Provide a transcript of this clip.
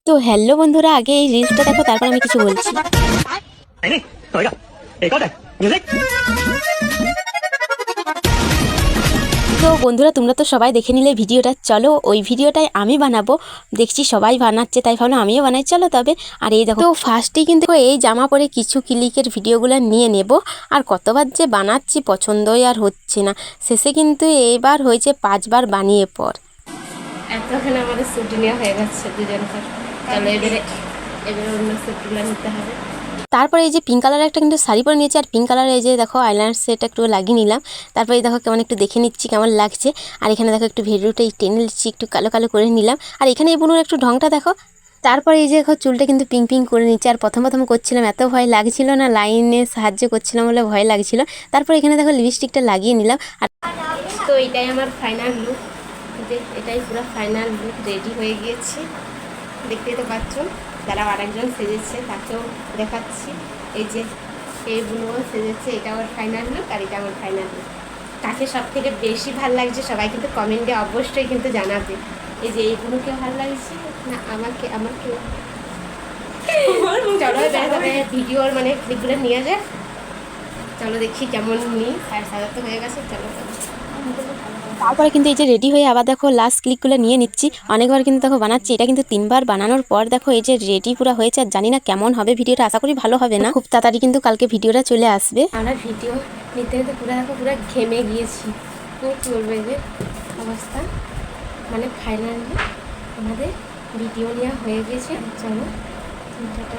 তো হ্যালো বন্ধুরা, আগে এই রিলসটা দেখো, তারপর আমি কিছু বলছি। তো বন্ধুরা, তোমরা তো সবাই দেখে নিলে ভিডিওটা, চলো ওই ভিডিওটাই আমি বানাবো। দেখছি সবাই বানাচ্ছে, তাই ভাবলাম আমিও বানাই, চলো তবে। আর এই দেখো, তো ফার্স্টেই কিন্তু এই জামা পরে কিছু ক্লিকের ভিডিওগুলো নিয়ে নেব। আর কতবার যে বানাচ্ছি, পছন্দই আর হচ্ছে না। শেষে কিন্তু এইবার হয়েছে 5 বার বানিয়ে পর। এতক্ষণ আমাদের ছুটি নেওয়া হয়ে গেছে দুজনকার। চলো এবারে অন্য ছুটিগুলো নিতে হবে। তারপরে এই যে পিঙ্ক কালারের একটা কিন্তু শাড়ি পরে নিয়েছি, আর পিঙ্ক কালারের এই যে দেখো আইলাইনার সেট একটু লাগিয়ে নিলাম। তারপরে এই দেখো কেমন একটু দেখে নিচ্ছি কেমন লাগছে। আর এখানে দেখো একটু ভিডিওটা টেনে নিচ্ছি, একটু কালো কালো করে নিলাম। আর এখানে এই বুনুর একটু ঢংটা দেখো। তারপরে এই যে দেখো চুলটা কিন্তু পিঙ্ক পিঙ্ক করে নিচ্ছে। আর প্রথম করছিলাম, এত ভয় লাগছিল না, লাইনে সাহায্য করছিলাম বলে ভয় লাগছিল। তারপর এখানে দেখো লিপস্টিকটা লাগিয়ে নিলাম। আর তো এটাই আমার ফাইনাল লুক, যে এটাই পুরো ফাইনাল লুক, রেডি হয়ে গিয়েছি। দেখতেই তো পাচ্ছ। যারা আরেকজন সেজেছে তাকেও দেখাচ্ছি। এই যে এইগুলোও সেজেছে, এটা আমার ফাইনাল লুক আর এটা আমার ফাইনাল লুক। কাকে সব থেকে বেশি ভালো লাগছে সবাই কিন্তু কমেন্টে অবশ্যই কিন্তু জানাবে। এই যে এইগুলোকে ভালো লাগছে না আমাকে চলো এবারে ভিডিওর মানে ক্লিপগুলো নিয়ে যায়। চলো দেখি কেমন নিই। সাজা তো হয়ে গেছে, চলো তারপরে কিন্তু এই যে রেডি হয়ে আবার দেখো লাস্ট ক্লিকগুলো নিয়ে নিচ্ছি। অনেকবার কিন্তু দেখো বানাচ্ছি, এটা কিন্তু 3বার বানানোর পর দেখো এই যে রেডি পুরো হয়েছে। আর জানি না কেমন হবে ভিডিওটা, আশা করি ভালো হবে না। খুব তাড়াতাড়ি কিন্তু কালকে ভিডিওটা চলে আসবে। আমরা ভিডিও নিতে নিতে পুরো দেখো পুরো ঘেমে গিয়েছি। কী বলবো, এই যে অবস্থা, মানে ফাইনালি আমাদের ভিডিও নেওয়া হয়ে গেছে। চলো চিন্তাটা